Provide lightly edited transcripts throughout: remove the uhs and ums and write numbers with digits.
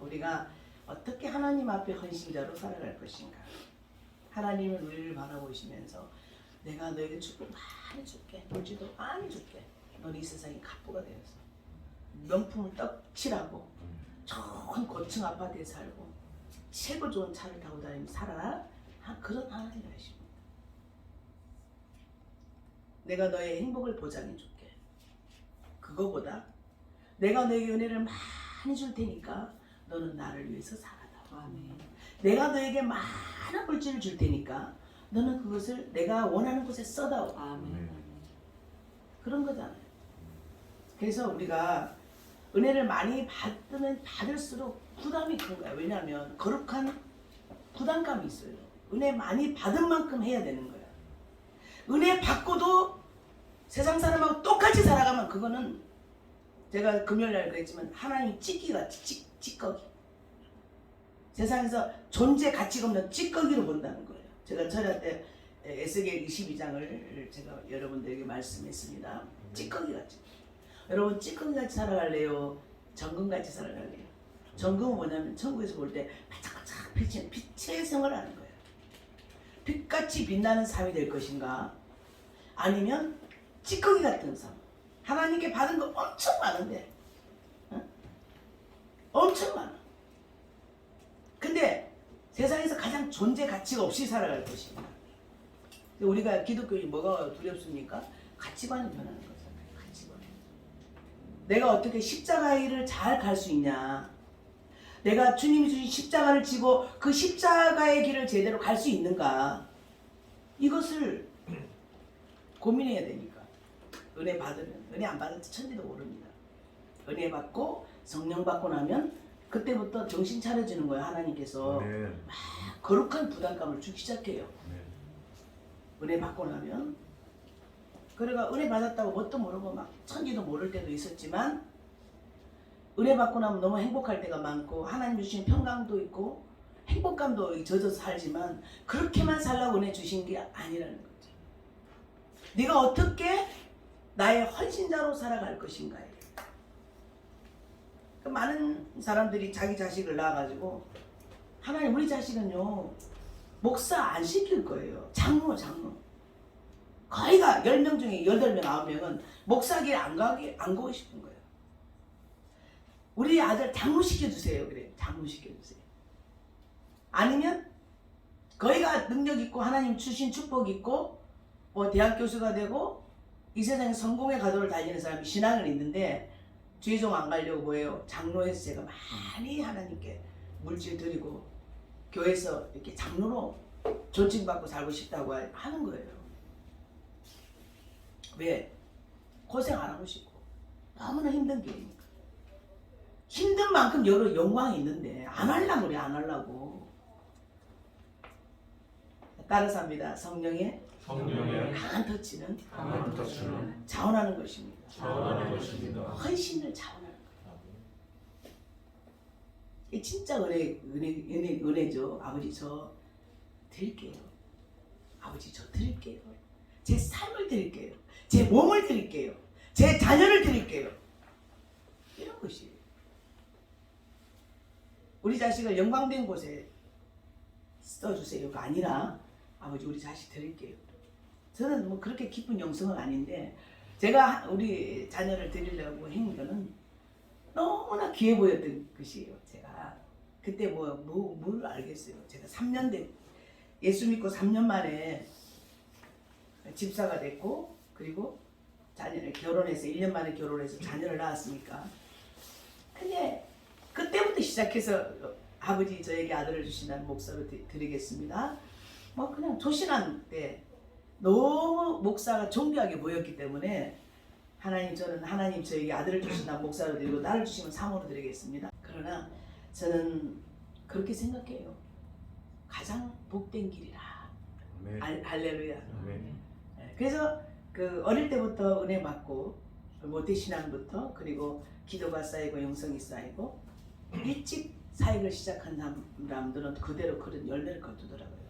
우리가 어떻게 하나님 앞에 헌신자로 살아갈 것인가. 하나님은 우리를 바라보시면서 내가 너에게 축복 많이 줄게, 물질도 많이 줄게. 너는 이 세상의 갑부가 되어서 명품을 떡칠하고 좋은 고층 아파트에 살고 최고 좋은 차를 타고 다니면서 살아라. 그런 하나님이십니다. 내가 너의 행복을 보장해 줄게. 그거보다 내가 너에게 은혜를 많이 줄 테니까 너는 나를 위해서 살아라. 아멘. 내가 너에게 많은 물질을 줄 테니까 너는 그것을 내가 원하는 곳에 써다오. 아멘. 그런 거잖아요. 그래서 우리가 은혜를 많이 받으면 받을수록 부담이 큰 거야. 왜냐하면 거룩한 부담감이 있어요. 은혜 많이 받은 만큼 해야 되는 거야. 은혜 받고도 세상 사람하고 똑같이 살아가면 그거는 제가 금요일날 그랬지만 하나님 찌꺼기같이 찌꺼기. 세상에서 존재 가치가 없는 찌꺼기로 본다는 거예요. 제가 철야 때 에스겔 22장을 제가 여러분들에게 말씀했습니다. 찌꺼기같이. 여러분 찌꺼기같이 살아갈래요? 정금같이 살아갈래요? 정금은 뭐냐면 천국에서 볼 때 반짝반짝 빛이 빛의 생활을 하는 거예요. 빛같이 빛나는 삶이 될 것인가? 아니면 찌꺼기 같은 삶. 하나님께 받은 거 엄청 많은데 엄청 많아. 근데 세상에서 가장 존재 가치가 없이 살아갈 것입니다. 우리가 기독교인이 뭐가 두렵습니까? 가치관이 변하는 거잖아요. 가치관. 내가 어떻게 십자가의 길을 잘 갈 수 있냐? 내가 주님이 주신 십자가를 지고 그 십자가의 길을 제대로 갈 수 있는가? 이것을 고민해야 되니까. 은혜 받으면, 은혜 안 받을지 천지도 모릅니다. 은혜 받고 성령 받고 나면 그때부터 정신 차려지는 거예요. 하나님께서 막 거룩한 부담감을 주기 시작해요. 은혜 받고 나면. 그래가 은혜 받았다고 뭣도 모르고 막 천지도 모를 때도 있었지만 은혜 받고 나면 너무 행복할 때가 많고 하나님 주신 평강도 있고 행복감도 젖어서 살지만 그렇게만 살라고 은혜 주신 게 아니라는 거죠. 네가 어떻게 나의 헌신자로 살아갈 것인가에. 많은 사람들이 자기 자식을 낳아가지고 하나님 우리 자식은요 목사 안 시킬 거예요. 장로. 거의 다 10명 중에 8명, 9명은 목사 길 안 가고 싶은 거예요. 우리 아들 장로 시켜주세요. 그래. 장로 시켜주세요. 아니면 거기가 능력 있고 하나님 주신 축복 있고 뭐 대학 교수가 되고 이 세상에 성공의 가도를 달리는 사람이 신앙을 있는데 주의종 안 가려고 뭐예요? 장로에서 제가 많이 하나님께 물질 드리고 교회에서 이렇게 장로로 존칭받고 살고 싶다고 하는 거예요. 왜? 고생 안 하고 싶고 너무나 힘든 길이니까. 힘든 만큼 여러 영광이 있는데 안 하려고 그래. 안 하려고. 따라서 합니다. 성령의 강한 터치는 자원하는 것입니다. 헌신을 자원하는 거예요. 이게 진짜 은혜죠. 아버지 저 드릴게요. 아버지 저 드릴게요. 제 삶을 드릴게요. 제 몸을 드릴게요. 제 자녀를 드릴게요. 이런 것이에요. 우리 자식을 영광된 곳에 써주세요가 아니라 아버지 우리 자식 드릴게요. 저는 뭐 그렇게 깊은 영성은 아닌데 제가 우리 자녀를 드리려고 한 거는 너무나 귀해 보였던 것이에요. 제가 그때 뭘 알겠어요. 제가 3년 예수 믿고 3년 만에 집사가 됐고 그리고 자녀를 결혼해서 1년 만에 결혼해서 자녀를 낳았으니까. 근데 그때부터 시작해서 아버지 저에게 아들을 주신다는 목사로 드리겠습니다. 뭐 그냥 조신한 때 너무 목사가 존귀하게 보였기 때문에 하나님 저는 하나님 저에게 아들을 주신다는 목사로 드리고 나를 주시면 사모로 드리겠습니다. 그러나 저는 그렇게 생각해요. 가장 복된 길이라. 할렐루야. 그래서 그 어릴 때부터 은혜 받고 모태신앙부터 그리고 기도가 쌓이고 영성이 쌓이고 일찍 사역을 시작한 사람들은 그대로 그런 열매를 거두더라고요.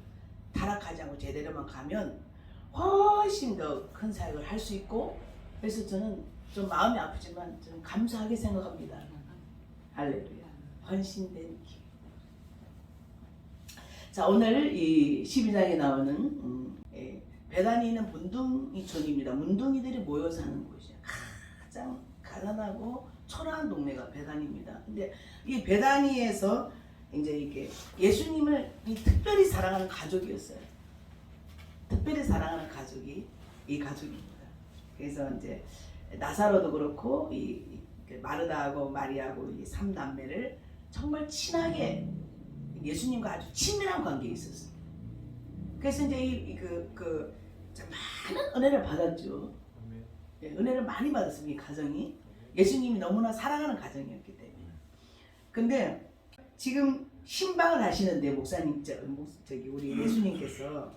타락하지 않고 제대로만 가면 훨씬 더 큰 사역을 할 수 있고 그래서 저는 좀 마음이 아프지만 좀 감사하게 생각합니다. 할렐루야. 헌신된 길. 자, 오늘 이 12장에 나오는 베다니는 문둥이촌입니다. 문둥이들이 모여 사는 곳이에요. 가장 가난하고 초라한 동네가 베다니입니다. 근데 이 베다니에서 이제 이게 예수님을 특별히 사랑하는 가족이었어요. 특별히 사랑하는 가족이 이 가족입니다. 그래서 이제 나사로도 그렇고 이 마르다하고 마리아하고 이 3남매를 정말 친하게 예수님과 아주 친밀한 관계에 있었어요. 그래서 이제 많은 은혜를 받았죠. 은혜를 많이 받았어요. 이 가정이 예수님이 너무나 사랑하는 가정이었기 때문에. 근데 지금 신방을 하시는데 목사님 저기 우리 예수님께서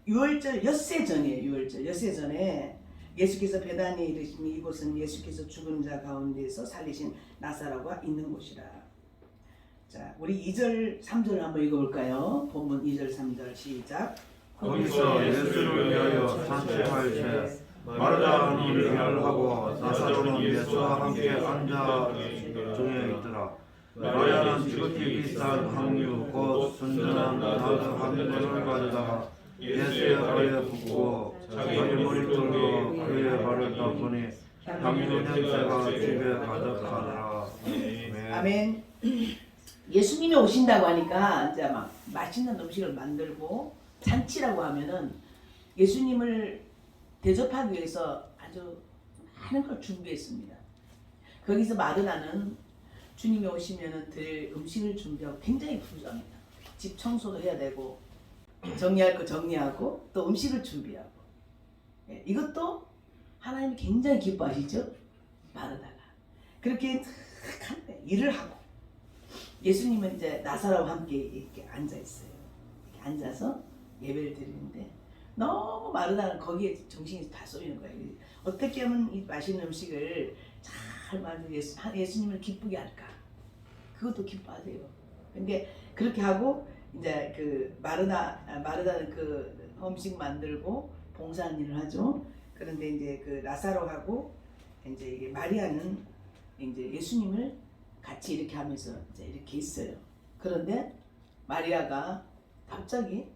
유월절 엿새 전이에요. 유월절 엿새 전에 예수께서 베다니에 이르시니 이곳은 예수께서 죽은 자 가운데서 살리신 나사로가 있는 곳이라. 자, 우리 2절 3절 한번 읽어볼까요? 본문 2절 3절 시작. 거기서 예수를 위하여 잔치할때 마르다는 일을 하고 나사로는 예수와 함께 앉아 중에 있더라. 마리아는 지극히 비싼 향유 곧 순전한 나드 한 근을 가져다가 예수의 발에 붓고 자기 머리털로 그의 발을 닦으니 향유 냄새가 집에 가득하더라. 아멘. 예수님이 오신다고 하니까 이제 막 맛있는 음식을 만들고 잔치라고 하면은 예수님을 대접하기 위해서 아주 많은 걸 준비했습니다. 거기서 마르다는 주님이 오시면은 드릴 음식을 준비하고 굉장히 부유합니다. 집 청소도 해야 되고 정리할 거 정리하고 또 음식을 준비하고 이것도 하나님이 굉장히 기뻐하시죠. 마르다가 그렇게 일을 하고 예수님은 이제 나사로와 함께 이렇게 앉아 있어요. 이렇게 앉아서 예배를 드리는데 너무 마르다는 거기에 정신이 다 쏠리는 거예요. 어떻게 하면 이 맛있는 음식을 잘 만들어 예수님을 기쁘게 할까? 그것도 기뻐하세요. 근데 그렇게 하고 이제 그 마르다는 그 음식 만들고 봉사하는 일을 하죠. 그런데 이제 그 나사로하고 이제 이게 마리아는 이제 예수님을 같이 이렇게 하면서 이제 이렇게 있어요. 그런데 마리아가 갑자기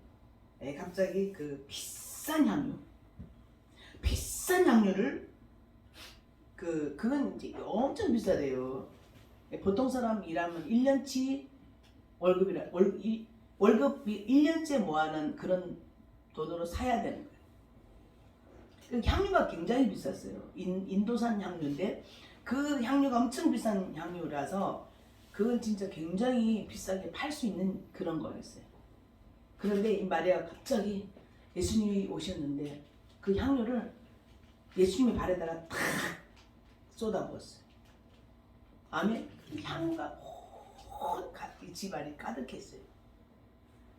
그 비싼 향유를 그건 이제 엄청 비싸대요. 보통 사람 일하면 1년치 월급이 1년째 모아놓은 그런 돈으로 사야 되는 거예요. 그 향유가 굉장히 비쌌어요. 인도산 향유인데 그 향유가 엄청 비싼 향유라서 그건 진짜 굉장히 비싸게 팔 수 있는 그런 거였어요. 그런데 이 마리아가 갑자기 예수님이 오셨는데 그 향유를 예수님의 발에다가 탁 쏟아부었어요. 아멘. 향유가 온 집안이 가득했어요.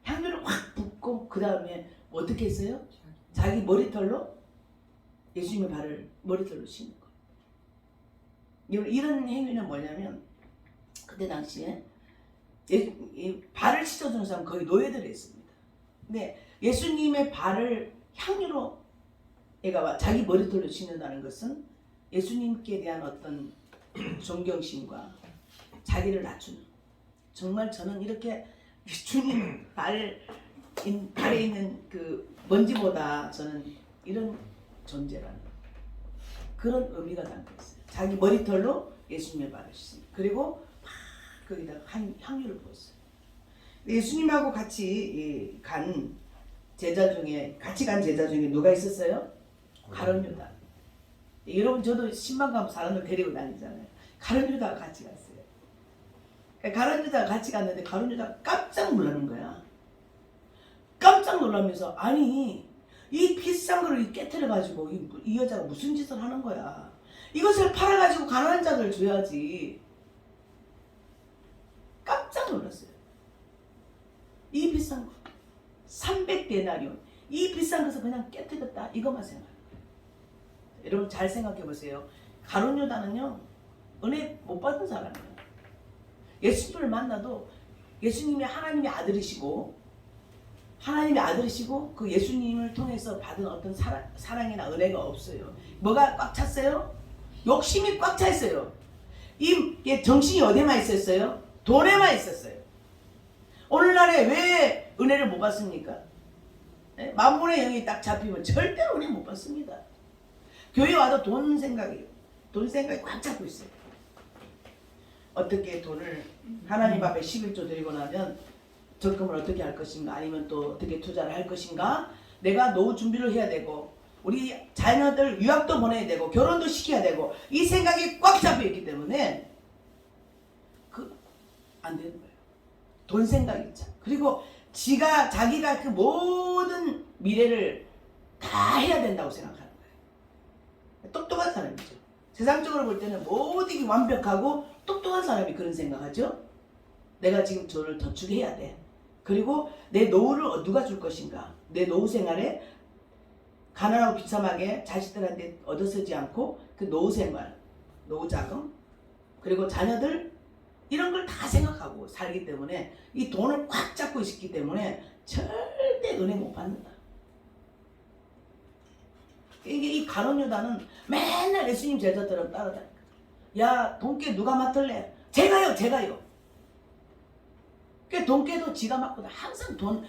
향유를 확 붓고 그 다음에 어떻게 했어요? 자기 머리털로 예수님의 발을 머리털로 씻는 거예요. 이런 행위는 뭐냐면 그때 당시에 발을 씻어주는 사람 거의 노예들이 했습니다. 근데 예수님의 발을 향유로 얘가 자기 머리털로 씻는다는 것은 예수님께 대한 어떤 존경심과 자기를 낮추는, 정말 저는 이렇게 주님 발에 있는 그 먼지보다 저는 이런 존재라는 그런 의미가 담겨 있어요. 자기 머리털로 예수님의 발을 씻습니다. 그리고 막 거기다가 향유를 부었어요. 예수님하고 같이 간 제자 중에 누가 있었어요? 가룟 유다. 여러분 저도 신방 가면 사람들 데리고 다니잖아요. 가룟 유다가 같이 갔어요. 가룟 유다가 같이 갔는데 가룟 유다가 깜짝 놀라는 거야. 깜짝 놀라면서 아니 이 비싼 거를 깨트려 가지고 이 여자가 무슨 짓을 하는 거야. 이것을 팔아가지고 가난한 자들 줘야지. 깜짝 놀랐어요. 이 비싼 거 300데나리온 이 비싼 것을 그냥 깨뜨렸다 이것만 생각해요. 여러분 잘 생각해 보세요. 가룟 유다는요 은혜 못 받은 사람이에요. 예수님을 만나도 예수님이 하나님의 아들이시고 그 예수님을 통해서 받은 어떤 사랑이나 은혜가 없어요. 뭐가 꽉 찼어요? 욕심이 꽉 차 있어요. 이 정신이 어디에만 있었어요? 돈에만 있었어요. 오늘날에 왜 은혜를 못 받습니까? 만분의 영이 딱 잡히면 절대로 은혜 못 받습니다. 교회 와도 돈 생각이에요. 돈 생각이 꽉 잡고 있어요. 어떻게 돈을 하나님 앞에 11조 드리고 나면 적금을 어떻게 할 것인가, 아니면 또 어떻게 투자를 할 것인가, 내가 노후 준비를 해야 되고 우리 자녀들 유학도 보내야 되고 결혼도 시켜야 되고 이 생각이 꽉 잡혀 있기 때문에 안 되는 거예요. 돈 생각이 있죠. 그리고 자기가 그 모든 미래를 다 해야 된다고 생각하는 거예요. 똑똑한 사람이죠. 세상적으로 볼 때는 모든 게 완벽하고 똑똑한 사람이 그런 생각하죠. 내가 지금 돈을 저축해야 돼. 그리고 내 노후를 누가 줄 것인가. 내 노후 생활에 가난하고 비참하게 자식들한테 얻어쓰지 않고 그 노후 생활, 노후 자금, 그리고 자녀들 이런 걸 다 생각하고 살기 때문에 이 돈을 꽉 잡고 있기 때문에 절대 은혜 못 받는다. 이게 이 가룟 유다는 맨날 예수님 제자처럼 따라다니까. 야, 돈깨 누가 맡을래? 제가요. 그 돈깨도 지가 맡고 항상 돈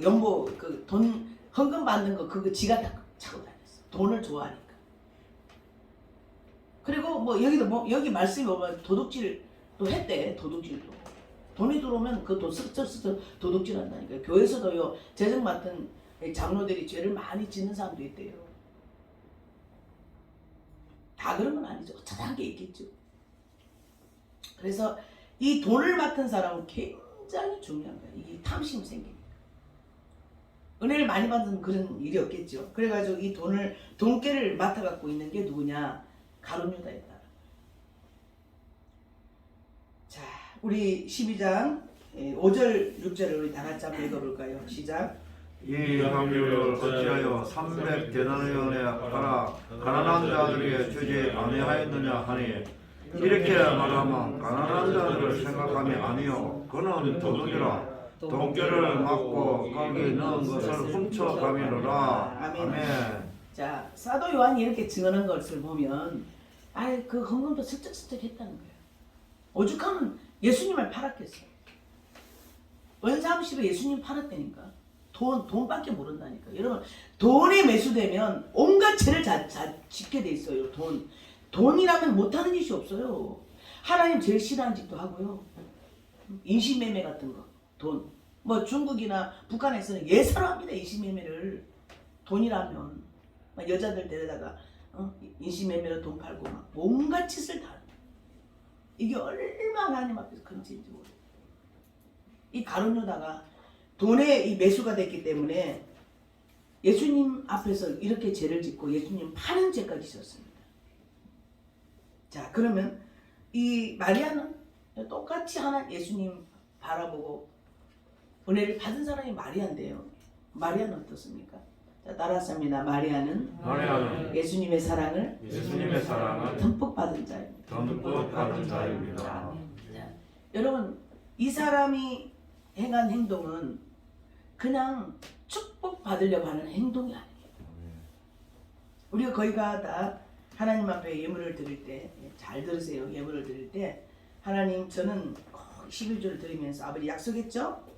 연보 돈 헌금 받는 거 그거 지가 다 차고 다녔어. 돈을 좋아하니까. 그리고 뭐 여기도 여기 말씀이 오면 도둑질도 했대. 도둑질도. 돈이 들어오면 그 돈 스쳐 도둑질 한다니까. 교회에서도요 재정 맡은 장로들이 죄를 많이 짓는 사람도 있대요. 다 그런 건 아니죠. 어쩌다 한 게 있겠죠. 그래서 이 돈을 맡은 사람은 굉장히 중요한 거예요. 이 탐심이 생기니까. 은혜를 많이 받은 그런 일이 없겠죠. 그래가지고 이 돈깨를 맡아갖고 있는 게 누구냐? 가룟 유다였다. 자, 우리 12장 5절 6절을 우리 다 같이 한번 읽어볼까요? 시작. 이 함유를 어찌하여 300데나리온에 팔아 가난한 자들에게 주지 아니하였느냐 하니, 이렇게 말하면 가난한 자들을 생각함이 아니요 그는 도둑이라 돈깨를 맞고 거기 넣은 것을 훔쳐가미로라. 아멘. 자, 사도 요한이 이렇게 증언한 것을 보면 그 헌금도 슬쩍슬쩍 했다는 거예요. 오죽하면 예수님을 팔았겠어요. 원삼십에 예수님 팔았다니까. 돈밖에 모른다니까. 여러분, 돈에 매수되면 온갖 죄를 짓게 돼 있어요. 돈이라면 못하는 짓이 없어요. 하나님 제일 싫어하는 짓도 하고요. 인신매매 같은 거. 돈. 뭐 중국이나 북한에서는 예사로 합니다. 인신매매를. 돈이라면. 막 여자들 데려다가 인신매매로 돈 팔고 막 온갖 짓을 다 합니다. 이게 얼마나 하나님 앞에서 큰 짓인지 모르겠어요. 이 가룟 유다가 돈에 이 매수가 됐기 때문에 예수님 앞에서 이렇게 죄를 짓고 예수님 파는 죄까지 있었습니다. 자, 그러면 이 마리아는 똑같이 예수님 바라보고 은혜를 받은 사람이 마리아인데요. 마리아는 어떻습니까? 자, 따라합니다. 마리아는 예수님의 사랑을 듬뿍 받은 자입니다. 자, 여러분, 이 사람이 행한 행동은 그냥 축복받으려고 하는 행동이 아니에요. 우리가 거의가 다 하나님 앞에 예물을 드릴 때, 잘 들으세요. 예물을 드릴 때 하나님, 저는 11조를 드리면서 아버지 약속했죠?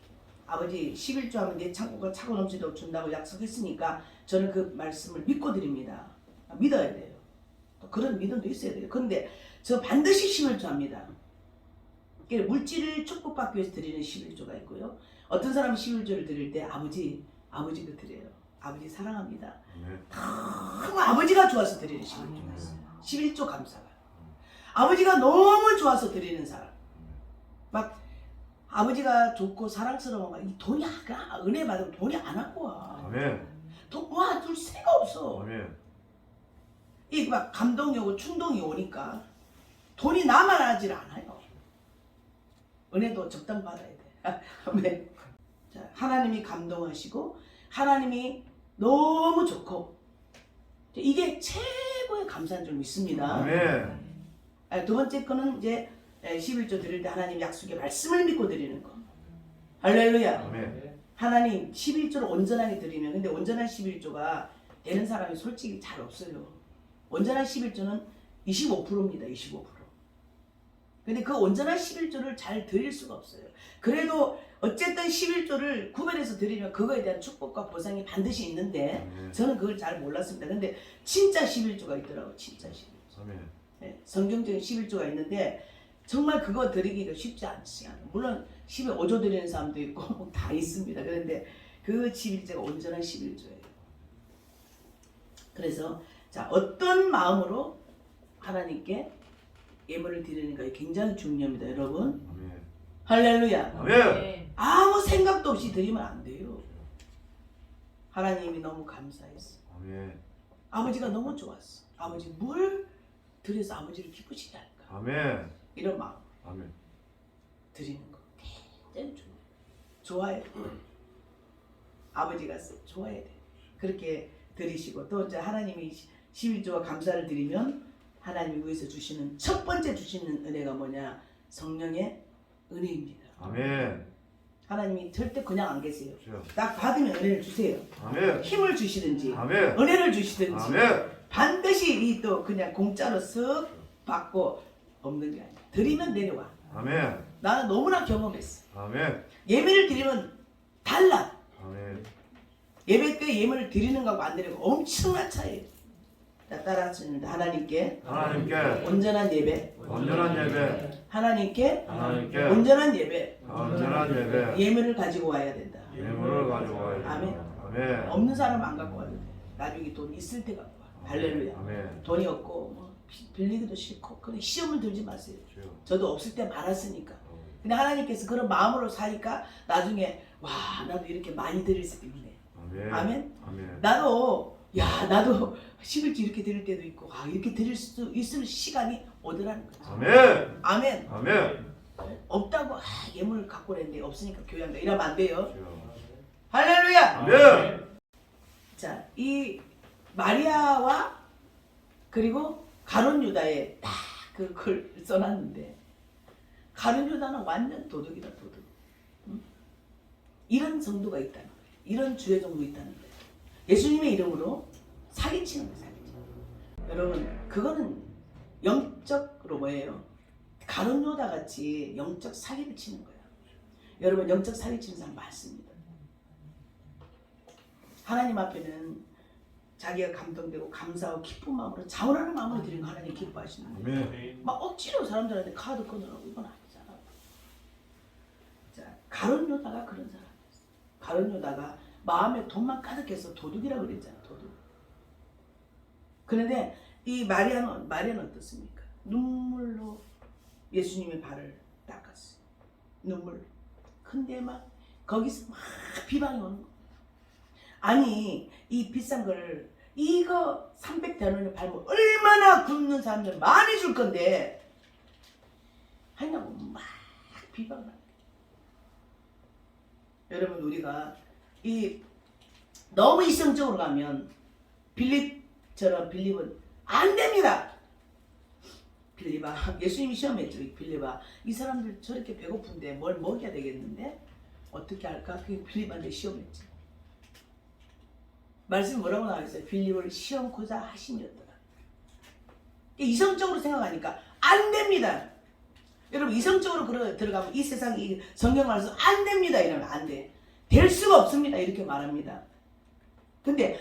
아버지 11조 하면 내 창고가 차고 넘치도록 준다고 약속했으니까 저는 그 말씀을 믿고 드립니다. 믿어야 돼요. 또 그런 믿음도 있어야 돼요. 그런데 저 반드시 11조 합니다. 물질을 축복받기 위해서 드리는 11조가 있고요. 어떤 사람은 11조를 드릴 때 아버지도 드려요. 아버지 사랑합니다. 너무 아버지가 좋아서 드리는 11조가 있어요. 11조 감사가. 아버지가 너무 좋아서 드리는 사람. 막 아버지가 좋고 사랑스러운 이 돈이 은혜 받으면 돈이 안 하고 와. 돈 모아둘 새가 없어. 이 막 감동이 오고 충동이 오니까 돈이 남아나질 않아요. 은혜도 적당 받아야 돼. 아멘. 자, 하나님이 감동하시고 하나님이 너무 좋고 이게 최고의 감사인 줄 믿습니다. 두 번째 거는 이제 11조 드릴 때 하나님 약속의 말씀을 믿고 드리는 거. 할렐루야. 하나님 11조를 온전하게 드리면, 근데 온전한 11조가 되는 사람이 솔직히 잘 없어요. 온전한 11조는 25%입니다. 25%. 근데 그 온전한 11조를 잘 드릴 수가 없어요. 그래도 어쨌든 11조를 구별해서 드리면 그거에 대한 축복과 보상이 반드시 있는데 저는 그걸 잘 몰랐습니다. 근데 진짜 11조가 있더라고요. 진짜 11조. 아멘. 네, 성경적인 11조가 있는데 정말 그거 드리기가 쉽지 않지 않아요. 물론 15조 드리는 사람도 있고 다 있습니다. 그런데 그 11조가 온전한 11조예요. 그래서 자, 어떤 마음으로 하나님께 예물을 드리는가 굉장히 중요합니다. 여러분. 아멘. 할렐루야. 아멘. 아무 생각도 없이 드리면 안 돼요. 하나님이 너무 감사했어. 아멘. 아버지가 너무 좋았어. 아버지 뭘 드려서 아버지를 기쁘시게 할까? 아멘. 이런 마음 아멘. 드리는 거 굉장히 좋아해요. 아버지가 좋아해야 돼. 그렇게 드리시고 또 이제 하나님이 11조와 감사를 드리면 하나님이 위해서 주시는 첫 번째 주시는 은혜가 뭐냐? 성령의 은혜입니다. 아멘. 하나님이 절대 그냥 안 계세요. 주여. 딱 받으면 은혜를 주세요. 아멘. 힘을 주시든지 아멘. 은혜를 주시든지 아멘. 반드시 이 또 그냥 공짜로 쓱 받고 없는 게 아니야. 드리면 내려와. 아멘. 나는 너무나 경험했어. 아멘. 예배를 드리면 달라. 아멘. 예배 때 예물을 드리는 거하고 안 드리는 거 엄청난 차이예요. 자, 따라하십니다. 하나님께 하나님께 온전한 예배, 온전한 예배, 하나님께 하나님께 온전한 예배, 온전한 예배, 예물을 가지고 와야 된다. 예물을 가져와야 돼. 아멘. 아멘. 없는 사람 안 갖고 와도 돼. 나중에 돈 있을 때 갖고 와. 할렐루야. 아멘. 돈이 없고 뭐 빌리기도 싫고 그래 시험을 들지 마세요. 주여. 저도 없을 때 많았으니까. 근데 하나님께서 그런 마음으로 사니까 나중에 와 나도 이렇게 많이 드릴 수 있네. 아멘. 아멘. 아멘. 나도 11주 이렇게 드릴 때도 있고 이렇게 드릴 수 있을 시간이 오더라는 거죠. 아멘. 아멘. 아멘. 없다고 예물을 갖고 오는데 없으니까 교회한다 이러면 안 돼요. 주여. 할렐루야. 아멘. 자, 이 마리아와 그리고 가룟 유다에 딱 그걸 써놨는데 가룟 유다는 완전 도둑이다 도둑. 응? 이런 정도가 있다는 거예요. 이런 주의 정도 있다는 거예요. 예수님의 이름으로 사기치는 거예요. 사기치는. 여러분 그거는 영적으로 뭐예요? 가룟 유다 같이 영적 사기를 치는 거예요. 여러분 영적 사기 치는 사람 많습니다. 하나님 앞에는 자기가 감동되고 감사하고 기쁜 마음으로 자원하는 마음으로 드리는 거 하나님 기뻐하시는 거예요. 아멘. 막 억지로 사람들한테 카드 끊으라고 이건 아니잖아. 자, 가룟 유다가 그런 사람이었어. 가룟 유다가 마음에 돈만 가득해서 도둑이라고 그랬잖아. 도둑. 그런데 이 마리아는 어떻습니까? 눈물로 예수님의 발을 닦았어요. 눈물로. 근데 막 거기서 막 비방이 오는 거. 아니 이 비싼 걸 이거 300데나리온을 팔면 얼마나 굶는 사람들 많이 줄 건데 하냐고 막 비방을 합니다. 여러분 우리가 이 너무 이성적으로 가면 빌립처럼 빌립은 안 됩니다. 빌립아 예수님이 시험했죠. 빌립아 이 사람들 저렇게 배고픈데 뭘 먹여야 되겠는데 어떻게 할까? 그게 빌립한테 시험했지. 말씀 뭐라고 나와있어요? 빌립을 시험코자 하심이었더라. 이성적으로 생각하니까 안 됩니다. 여러분 이성적으로 들어가면 이 세상 이 성경 말씀 안 됩니다 이러면 안 돼. 될 수가 없습니다 이렇게 말합니다. 근데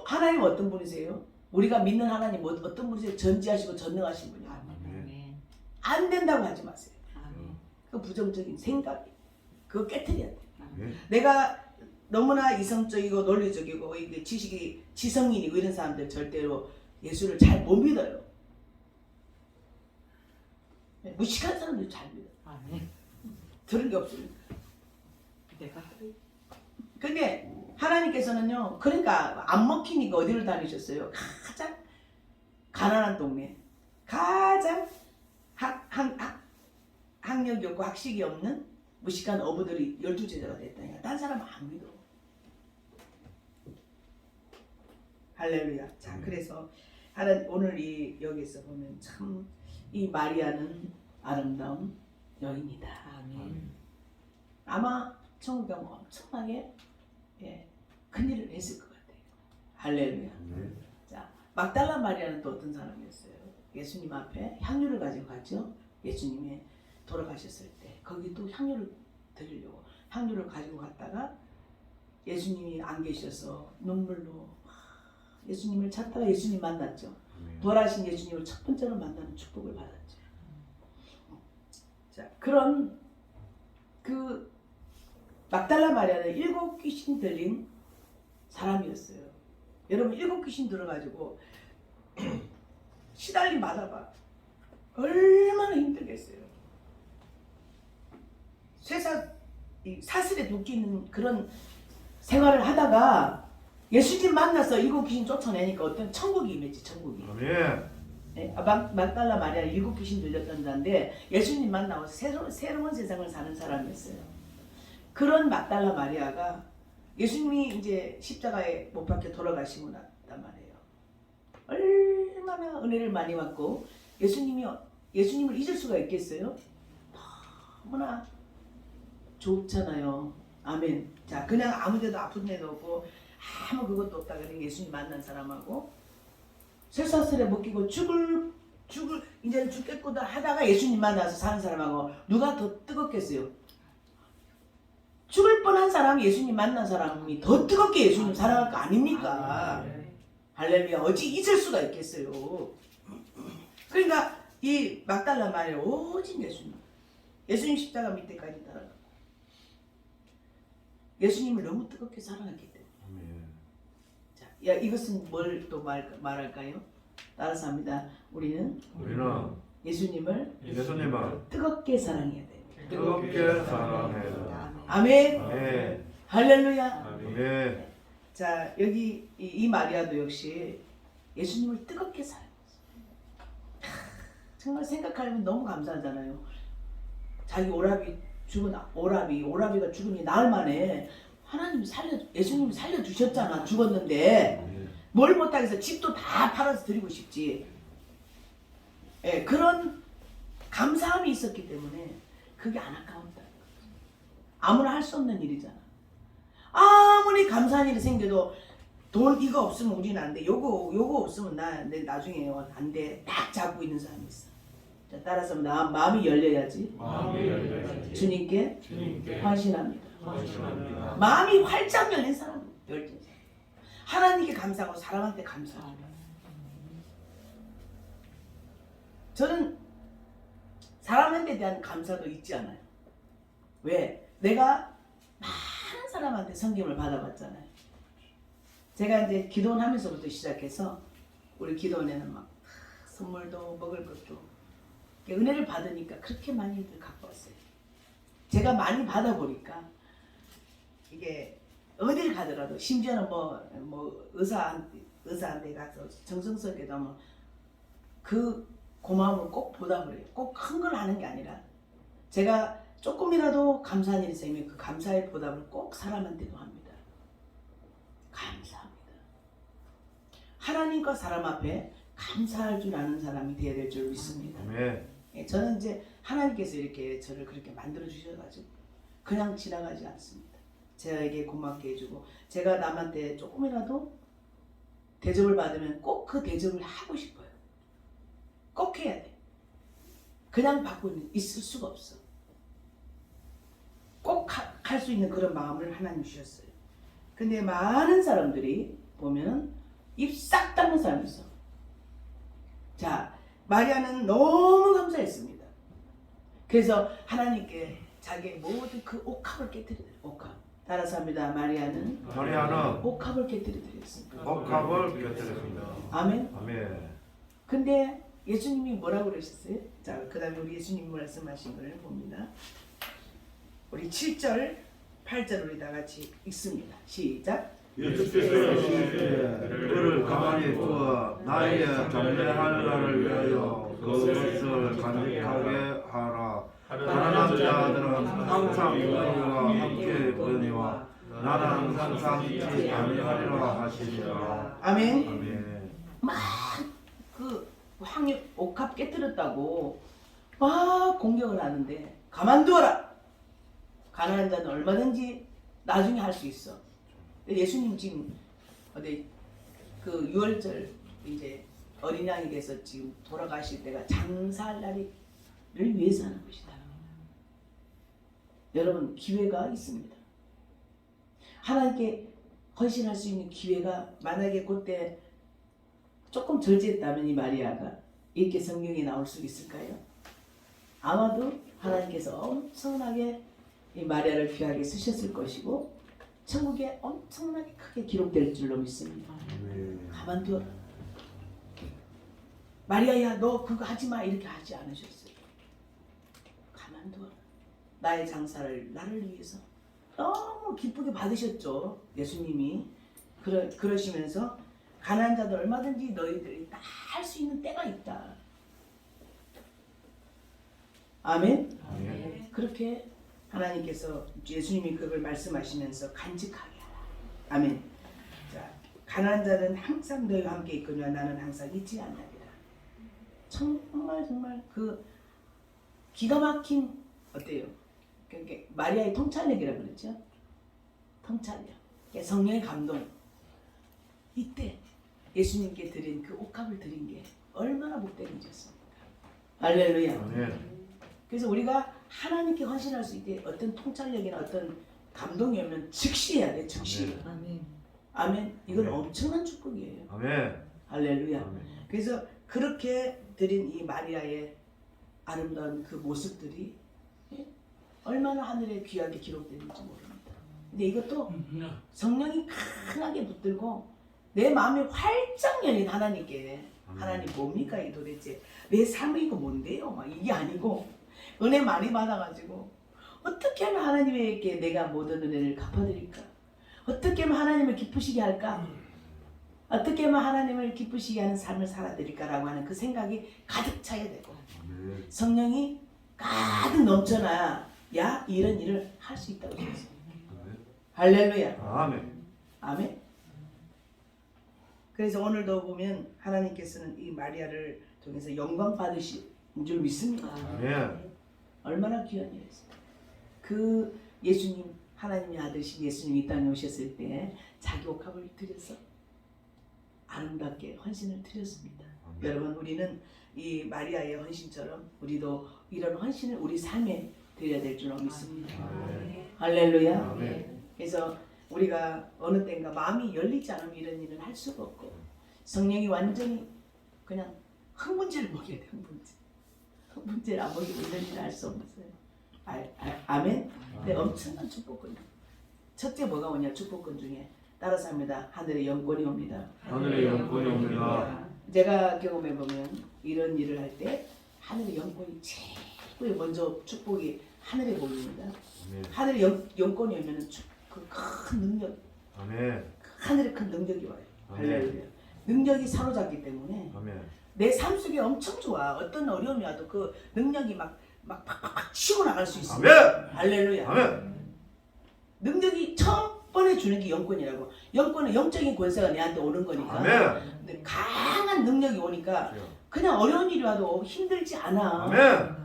하나님 어떤 분이세요? 우리가 믿는 하나님 어떤 분이세요? 전지하시고 전능하신 분이에요. 아멘. 안 된다고 하지 마세요. 아멘. 그 부정적인 생각이 그거 깨트려야 돼. 아멘. 내가 너무나 이성적이고 논리적이고 이게 지식이 지성인이고 이런 사람들 절대로 예수를 잘 못 믿어요. 무식한 사람들 잘 믿어. 아멘. 들은 게 없습니다. 내가 근데 하나님께서는요. 그러니까 안 먹히니까 어디를 다니셨어요? 가장 가난한 동네, 가장 학력이 없고 학식이 없는 무식한 어부들이 12제자가 됐다니까. 딴 사람은 안 믿어. 할렐루야. 자, 그래서 오늘 여기서 보면 참 이 마리아는 아름다운 여인이다. 아멘. 아마 천국에 가면 엄청나게 큰일을 했을 것 같아요. 할렐루야. 자, 막달라 마리아는 또 어떤 사람이었어요? 예수님 앞에 향유를 가지고 갔죠. 예수님이 돌아가셨을 때 거기 또 향유를 드리려고 향유를 가지고 갔다가 예수님이 안 계셔서 눈물로 예수님을 찾다가 예수님 만났죠. 부활하신 예수님을 첫 번째로 만나는 축복을 받았죠. 자, 그런 그 막달라 마리아는 7 귀신 들린 사람이었어요. 여러분 7 귀신 들어가지고 시달림 받아봐. 얼마나 힘들겠어요. 사슬에 묶이는 그런 생활을 하다가 예수님 만나서 7 귀신 쫓아내니까 어떤 천국이 임했지. 천국이. 아멘. 네, 막달라 마리아 7 귀신 들렸던 자인데 예수님 만나고 새로운 세상을 사는 사람이었어요. 그런 막달라 마리아가 예수님이 이제 십자가에 못 박혀 돌아가시고 났단 말이에요. 얼마나 은혜를 많이 받고 예수님을 잊을 수가 있겠어요? 너무나 좋잖아요. 아멘. 자, 그냥 아무데도 아픈 데도 없고 아무 그것도 없다 그래 예수님 만난 사람하고 쇠사슬에 묶이고 죽을 이제는 죽겠구나 하다가 예수님 만나서 사는 사람하고 누가 더 뜨겁겠어요? 죽을 뻔한 사람이 예수님 만난 사람이 더 뜨겁게 예수님 사랑할 거 아닙니까? 할렐루야. 어찌 잊을 수가 있겠어요? 그러니까 이 막달라 마리아 오직 예수님 십자가 밑에까지 따라가 예수님을 너무 뜨겁게 사랑했기 때문에. 자, 이것은 뭘 또 말할까요? 따라서 합니다. 우리는 예수님을 뜨겁게 사랑해야 돼요. 뜨겁게 사랑해요. 아멘. 아멘. 할렐루야. 아멘. 자, 여기 이 마리아도 역시 예수님을 뜨겁게 사랑했어요. 정말 생각하면 너무 감사하잖아요. 자기 오라비가 죽으니 나흘 만에 예수님이 살려주셨잖아. 죽었는데 뭘 못하겠어. 집도 다 팔아서 드리고 싶지. 예, 그런 감사함이 있었기 때문에 그게 안 아까웠다. 아무나 할 수 없는 일이잖아. 아무리 감사한 일이 생겨도 돈 이거 없으면 우리는 안 돼. 요거 없으면 내 나중에 안 돼. 딱 잡고 있는 사람이 있어. 자, 따라서 마음이 열려야지. 주님께 헌신합니다. 마음이 활짝 열린 사람, 하나님께 감사하고 사람한테 감사하고. 저는 사람한테 대한 감사도 잊지 않아요. 왜? 내가 많은 사람한테 섬김을 받아봤잖아요. 제가 이제 기도하면서부터 시작해서 우리 기도원에는 막 선물도 먹을 것도 은혜를 받으니까 그렇게 많이들 갖고 왔어요. 제가 많이 받아보니까 이게 어딜 가더라도 심지어는 뭐 의사한테 가서 정성스럽게 하면 그 고마움을 꼭 보답을 해요. 꼭 큰 걸 하는 게 아니라 제가 조금이라도 감사한 일이 생기면 그 감사의 보답을 꼭 사람한테도 합니다. 감사합니다. 하나님과 사람 앞에 감사할 줄 아는 사람이 되어야 될 줄 믿습니다. 예, 저는 이제 하나님께서 이렇게 저를 그렇게 만들어 주셔가지고 그냥 지나가지 않습니다. 저에게 고맙게 해주고 제가 남한테 조금이라도 대접을 받으면 꼭 그 대접을 하고 싶어요. 꼭 해야 돼. 그냥 받고 있을 수가 없어. 꼭 할 수 있는 그런 마음을 하나님 주셨어요. 근데 많은 사람들이 보면 입 싹 닫는 사람이 있어. 자, 마리아는 너무 감사했습니다. 그래서 하나님께 자기의 모든 그 옥합을 깨뜨리더래요. 옥합. 따라서 합니다. 마리아는 옥합을 깨뜨리더랬습니다. 아멘. 아멘. 근데 예수님이 뭐라고 그러셨어요? 자, 그 다음에 우리 예수님 말씀하신 걸 봅니다. 우리 7절, 8절 우리 다 같이 읽습니다. 시작. 예수께서 그를 가만히 두어 나에게 장례할 날을 위하여 그것을 간직하게 하라. 가난한 자들은 항상 너희와 함께 있거니와 나는 항상 잊지 아니하리라 하시니라. 아멘. 아멘. 막 그 황유 옥합 깨뜨렸다고 막 공격을 하는데 가만두어라. 가난한 자는 얼마든지 나중에 할 수 있어. 예수님 지금 어디 그 6월절 이제 어린 양이 돼서 지금 돌아가실 때가 장사할 날이 위해서 하는 것이다. 여러분 기회가 있습니다. 하나님께 헌신할 수 있는 기회가 만약에 그때 조금 절제했다면 이 마리아가 이렇게 성경에 나올 수 있을까요? 아마도 하나님께서 엄청나게 이 마리아를 귀하게 쓰셨을 것이고 천국에 엄청나게 크게 기록될 줄로 믿습니다. 가만두어라. 마리아야 너 그거 하지마 이렇게 하지 않으셨어요. 가만두어라. 나의 장사를 나를 위해서 너무 기쁘게 받으셨죠. 예수님이 그러시면서 가난한 자들 얼마든지 너희들이 다 할 수 있는 때가 있다. 아멘. 아멘. 그렇게 하나님께서 예수님이 그걸 말씀하시면서 간직하게 하라. 아멘. 자, 가난한 자는 항상 너희와 함께 있거니와 나는 항상 잊지 않나니라. 정말 그 기가 막힌 어때요? 그러니까 마리아의 통찰력이라고 그랬죠. 통찰력. 그러니까 성령의 감동. 이때 예수님께 드린 그 옥합을 드린 게 얼마나 복된 일이었습니까? 할렐루야. 아멘. 그래서 우리가 하나님께 헌신할 수 있게 어떤 통찰력이나 어떤 감동이 오면 즉시 해야 돼. 즉시. 아멘. 아멘. 이건 아멘. 엄청난 축복이에요. 아멘. 할렐루야. 아멘. 그래서 그렇게 드린 이 마리아의 아름다운 그 모습들이 얼마나 하늘에 귀하게 기록되는지 모릅니다. 근데 이것도 성령이 강하게 붙들고 내 마음이 활짝 열린 하나님께 하나님 뭡니까 이 도대체 내 삶이 이거 뭔데요? 막 이게 아니고 은혜 많이 받아가지고 어떻게 하면 하나님에게 내가 모든 은혜를 갚아드릴까? 어떻게 하면 하나님을 기쁘시게 할까? 어떻게 하면 하나님을 기쁘시게 하는 삶을 살아드릴까라고 하는 그 생각이 가득 차야 되고 아멘. 성령이 가득 넘쳐나야 이런 일을 할 수 있다고 생각해요. 할렐루야. 아멘. 아멘. 그래서 오늘도 보면 하나님께서는 이 마리아를 통해서 영광 받으신 줄 믿습니다. 아멘. 얼마나 귀한 일이었어요. 그 예수님 하나님의 아들신 예수님이 이 땅에 오셨을 때 자기 옥합을 드려서 아름답게 헌신을 드렸습니다. 아멘. 여러분 우리는 이 마리아의 헌신처럼 우리도 이런 헌신을 우리 삶에 드려야 될 줄로 믿습니다. 아멘. 할렐루야. 아멘. 그래서 우리가 어느 때인가 마음이 열리지 않으면 이런 일은 할 수가 없고 성령이 완전히 그냥 흥분제를 먹여야 돼. 흥분제를 안 먹이면 이런 일을 할 수 없어요. 아멘. 근데 엄청난 축복권. 첫째 뭐가 오냐 축복권 중에 따라서 합니다. 하늘의 영권이 옵니다. 하늘의 영권이 옵니다. 제가 경험해 보면 이런 일을 할 때 하늘의 영권이 최고의 먼저 축복이 하늘에 보입니다. 아멘. 하늘의 영권이 오면은 그 큰 능력, 아멘. 하늘의 큰 능력이 와요. 아멘. 할렐루야. 능력이 사로잡기 때문에 아멘. 내 삶 속에 엄청 좋아. 어떤 어려움이 와도 그 능력이 막 팍팍팍 치고 나갈 수 있어. 아멘. 할렐루야. 아멘. 능력이 첫 번에 주는 게 영권이라고. 영권은 영적인 권세가 내한테 오는 거니까. 아멘. 근데 강한 능력이 오니까 그냥 어려운 일이 와도 힘들지 않아. 아멘.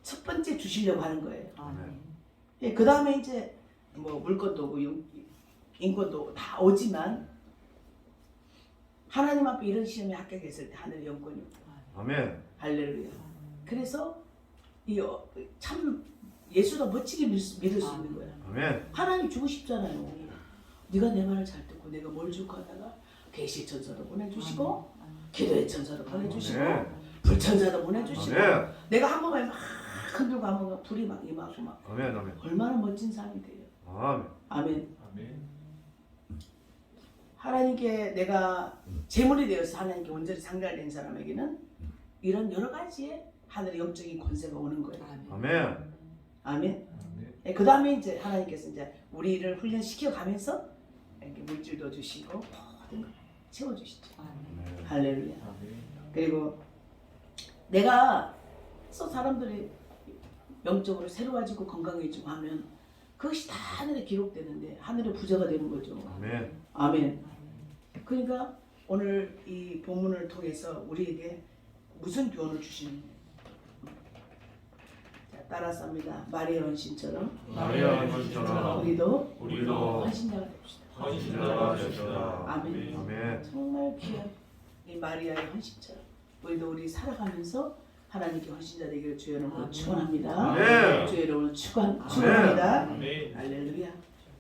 첫 번째 주시려고 하는 거예요. 아멘. 그 다음에 이제 뭐 물건도 오고 인권도 다 오지만 하나님 앞에 이런 시험에 합격했을 때 하늘 영권이 아멘. 할렐루야. 그래서 참 예수도 멋지게 믿을 수 있는 거야. 아멘. 하나님 주고 싶잖아요. 네가 내 말을 잘 듣고 내가 뭘 줄까 하다가 계시 천사도 보내주시고 기도의 천사도 보내주시고 아멘. 불천사도 보내주시고 아멘. 내가 한 번만 막 흔들고 한 번만 불이 막 임하고 막 아멘. 아멘. 얼마나 멋진 삶이 돼요. 아멘. 아멘. 아멘. 하나님께 내가 제물이 되어서 하나님께 온전히 상달된 사람에게는 이런 여러 가지의 하늘의 영적인 권세가 오는 거예요. 아멘. 아멘. 아멘. 그 다음에 이제 하나님께서 이제 우리를 훈련시켜 가면서 이렇게 물질도 주시고 모든 걸 채워주시죠. 아멘. 할렐루야. 아멘. 그리고 내가 또 사람들이 영적으로 새로워지고 건강해지고 하면 그것이 다 하늘에 기록되는데 하늘의 부자가 되는 거죠. 아멘. 아멘. 그러니까 오늘 이 본문을 통해서 우리에게 무슨 교훈을 주시는 거예요? 자, 따라서 합니다. 마리아 헌신처럼 마리아 헌신처럼 우리도 헌신자가 됩시다. 헌신자가 되시다. 아멘. 아멘. 정말 귀한 이 마리아의 헌신처럼 우리도 우리 살아가면서 하나님께 헌신자 되기를 주의 이름으로 축원합니다. 아멘. 주의 이름으로 축원합니다. 아멘. 할렐루야.